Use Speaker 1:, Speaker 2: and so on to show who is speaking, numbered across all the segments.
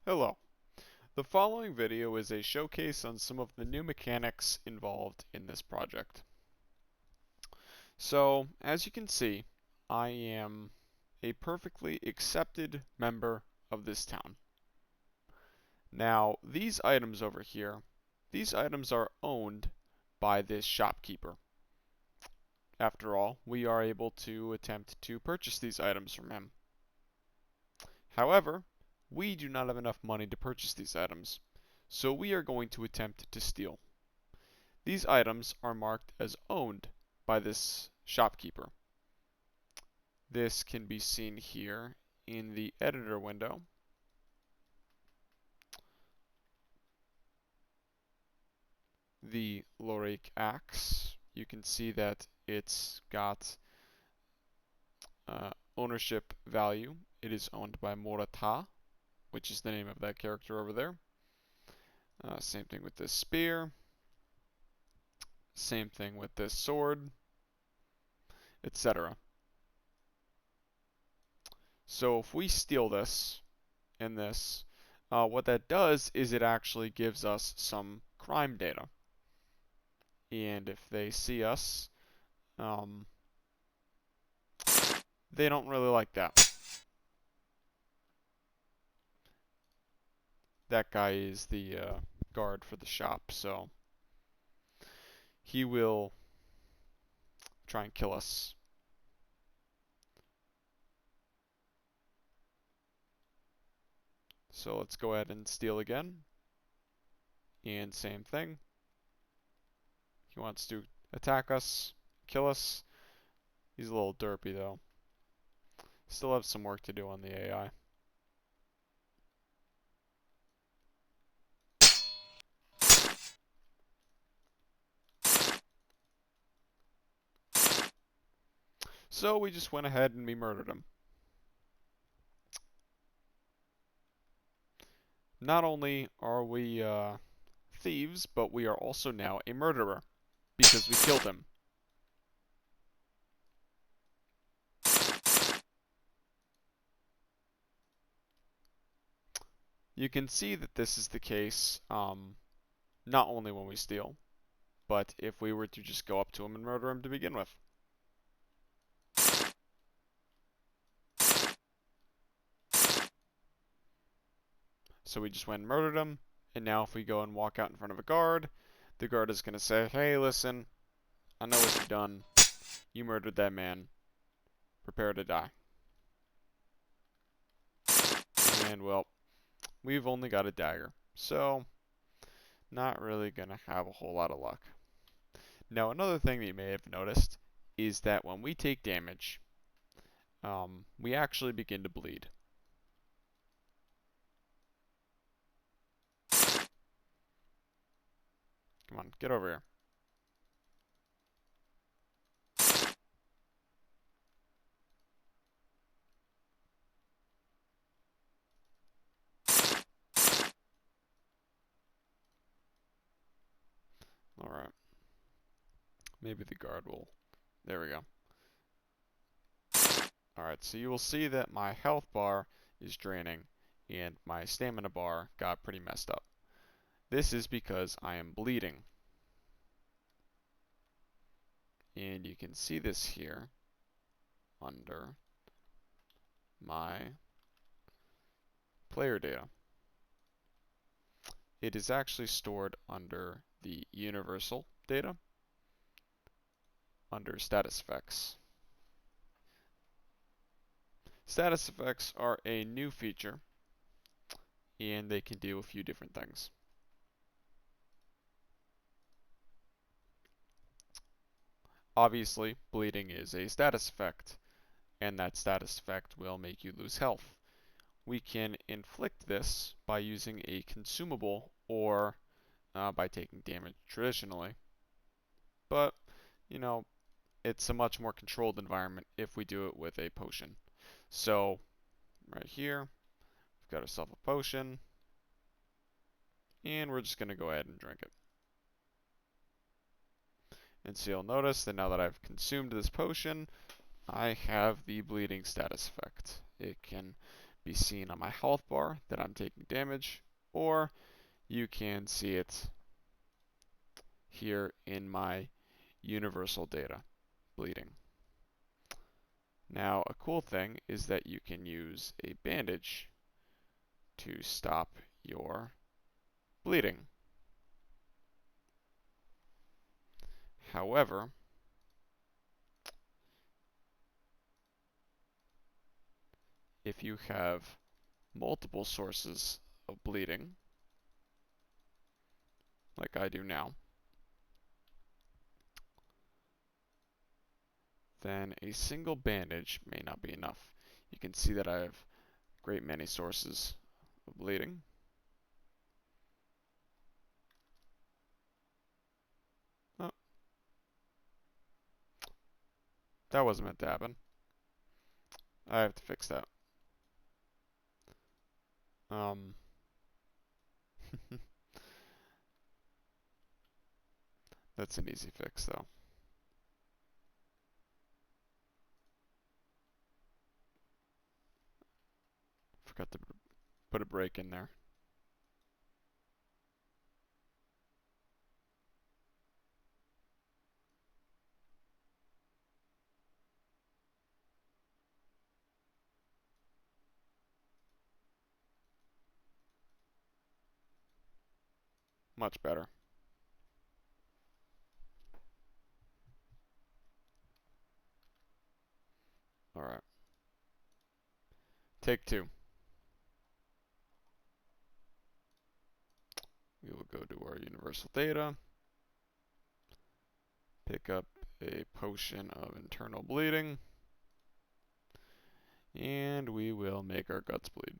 Speaker 1: Hello. The following video is a showcase on some of the new mechanics involved in this project. So, as you can see, I am a perfectly accepted member of this town. Now, these items over here, these items are owned by this shopkeeper. After all, we are able to attempt to purchase these items from him. However, we do not have enough money to purchase these items, so we are going to attempt to steal. These items are marked as owned by this shopkeeper. This can be seen here in the editor window. The Lorik axe, you can see that it's got ownership value. It is owned by Morata, which is the name of that character over there. Same thing with this spear. Same thing with this sword, etc. So if we steal this and this, what that does is it actually gives us some crime data. And if they see us, they don't really like that. That guy is the guard for the shop, so he will try and kill us. So let's go ahead and steal again. And same thing. He wants to attack us, kill us. He's a little derpy though. Still have some work to do on the AI. So we just went ahead and we murdered him. Not only are we thieves, but we are also now a murderer because we killed him. You can see that this is the case not only when we steal, but if we were to just go up to him and murder him to begin with. So we just went and murdered him, and now if we go and walk out in front of a guard, the guard is going to say, hey, listen, I know what you've done. You murdered that man. Prepare to die. And, well, we've only got a dagger, so not really going to have a whole lot of luck. Now, another thing that you may have noticed is that when we take damage, we actually begin to bleed. Come on, get over here. Alright. Maybe the guard will... There we go. Alright, so you will see that my health bar is draining, and my stamina bar got pretty messed up. This is because I am bleeding. And you can see this here under my player data. It is actually stored under the universal data, under status effects. Status effects are a new feature, and they can do a few different things. Obviously, bleeding is a status effect, and that status effect will make you lose health. We can inflict this by using a consumable or by taking damage traditionally. But, you know, it's a much more controlled environment if we do it with a potion. So, right here, we've got ourselves a potion, and we're just going to go ahead and drink it. And so you'll notice that now that I've consumed this potion, I have the bleeding status effect. It can be seen on my health bar that I'm taking damage, or you can see it here in my universal data, bleeding. Now, a cool thing is that you can use a bandage to stop your bleeding. However, if you have multiple sources of bleeding, like I do now, then a single bandage may not be enough. You can see that I have a great many sources of bleeding. Oh, that wasn't meant to happen. I have to fix that. Um, that's an easy fix though. Forgot to put a break in there. Much better. Alright. Take two. We will go to our universal data, pick up a potion of internal bleeding, and we will make our guts bleed.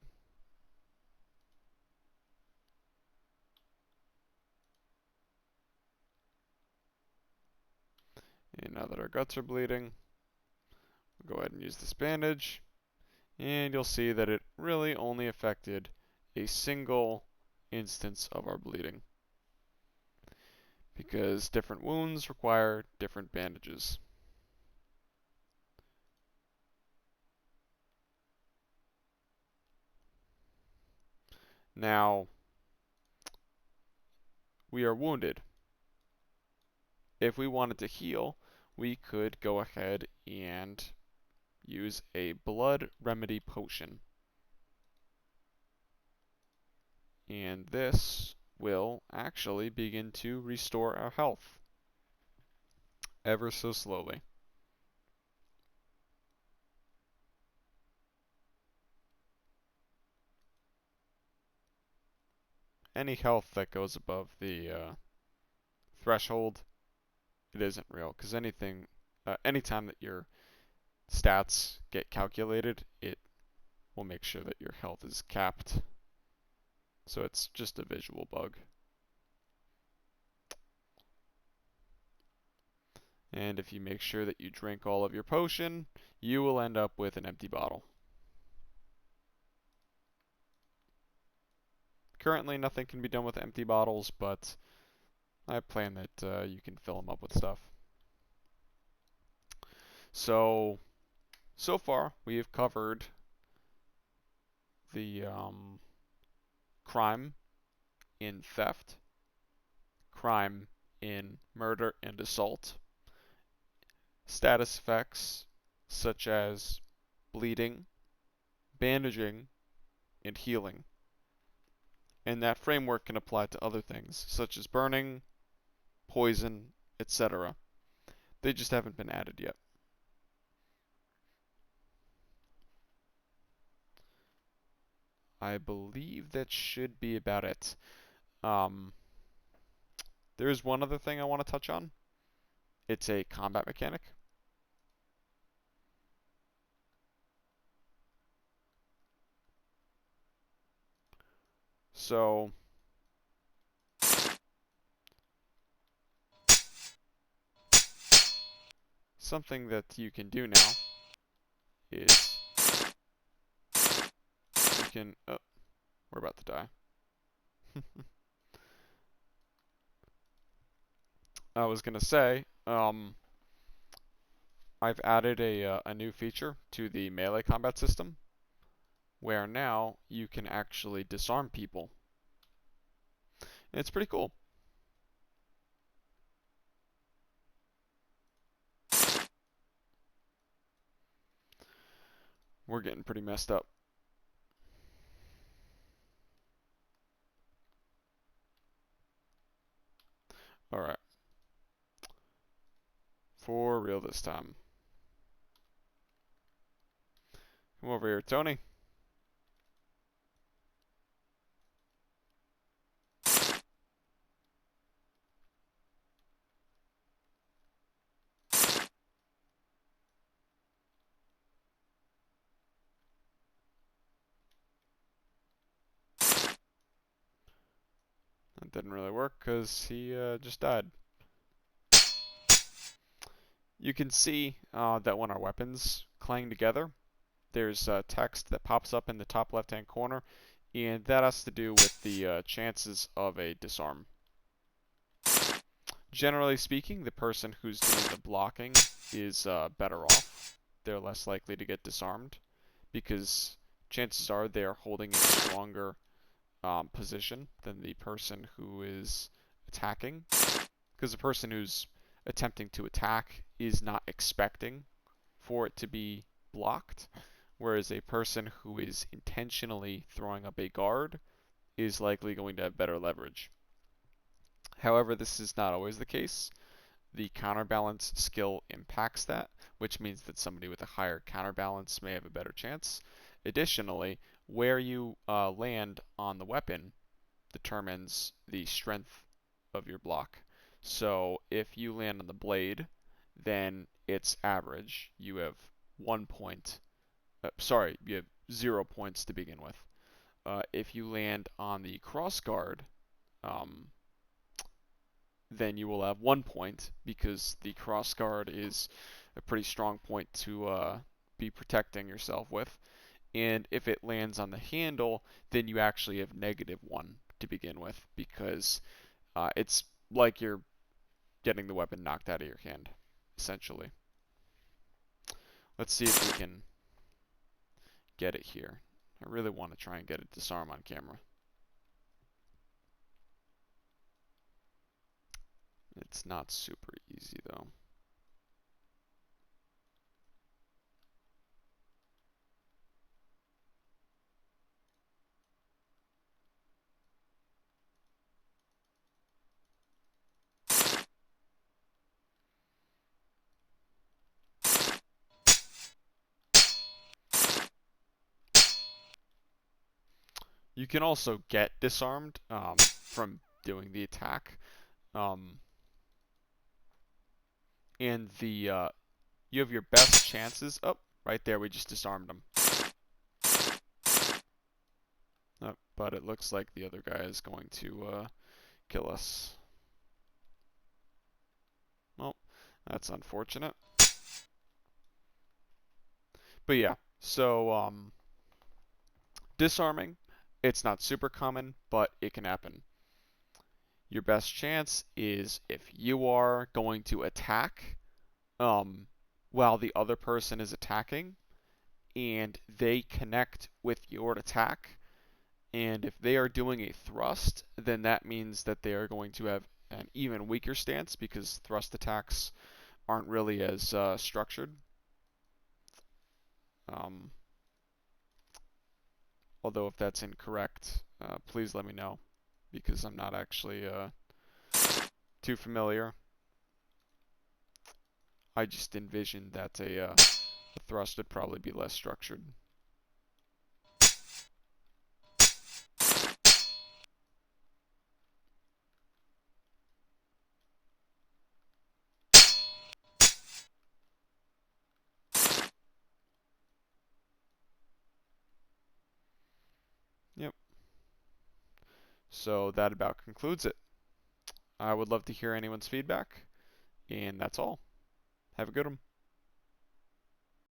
Speaker 1: And now that our guts are bleeding, we'll go ahead and use this bandage, and you'll see that it really only affected a single instance of our bleeding, because different wounds require different bandages. Now, we are wounded. If we wanted to heal, we could go ahead and use a blood remedy potion. And this will actually begin to restore our health ever so slowly. Any health that goes above the threshold, it isn't real, because anytime that your stats get calculated, it will make sure that your health is capped. So it's just a visual bug. And if you make sure that you drink all of your potion, you will end up with an empty bottle. Currently, nothing can be done with empty bottles, but I plan that you can fill them up with stuff. So far we have covered the crime in theft, crime in murder and assault, status effects such as bleeding, bandaging, and healing. And that framework can apply to other things such as burning, poison, etc. They just haven't been added yet. I believe that should be about it. There is one other thing I want to touch on. It's a combat mechanic. So something that you can do now is you can, oh, we're about to die. I was gonna say, I've added a new feature to the melee combat system, where now you can actually disarm people. And it's pretty cool. We're getting pretty messed up. Alright. For real this time. Come over here, Tony. That didn't really work because he just died. You can see that when our weapons clang together, there's text that pops up in the top left-hand corner, and that has to do with the chances of a disarm. Generally speaking, the person who's doing the blocking is better off. They're less likely to get disarmed because chances are they're holding a stronger position than the person who is attacking. Because the person who's attempting to attack is not expecting for it to be blocked, whereas a person who is intentionally throwing up a guard is likely going to have better leverage. However, this is not always the case. The counterbalance skill impacts that, which means that somebody with a higher counterbalance may have a better chance. Additionally, where you land on the weapon determines the strength of your block. So if you land on the blade, then it's average. You have 1 point. You have 0 points to begin with. If you land on the crossguard, then you will have 1 point because the crossguard is a pretty strong point to be protecting yourself with. And if it lands on the handle, then you actually have -1 to begin with because it's like you're getting the weapon knocked out of your hand, essentially. Let's see if we can get it here. I really want to try and get it disarm on camera. It's not super easy though. You can also get disarmed from doing the attack. And you have your best chances. Oh, right there, we just disarmed him. Oh, but it looks like the other guy is going to kill us. Well, that's unfortunate. But yeah, so disarming, it's not super common, but it can happen. Your best chance is if you are going to attack while the other person is attacking, and they connect with your attack, and if they are doing a thrust, then that means that they are going to have an even weaker stance because thrust attacks aren't really as structured. Although if that's incorrect, please let me know because I'm not actually too familiar. I just envisioned that a thrust would probably be less structured. Yep. So that about concludes it. I would love to hear anyone's feedback, and that's all. Have a good one.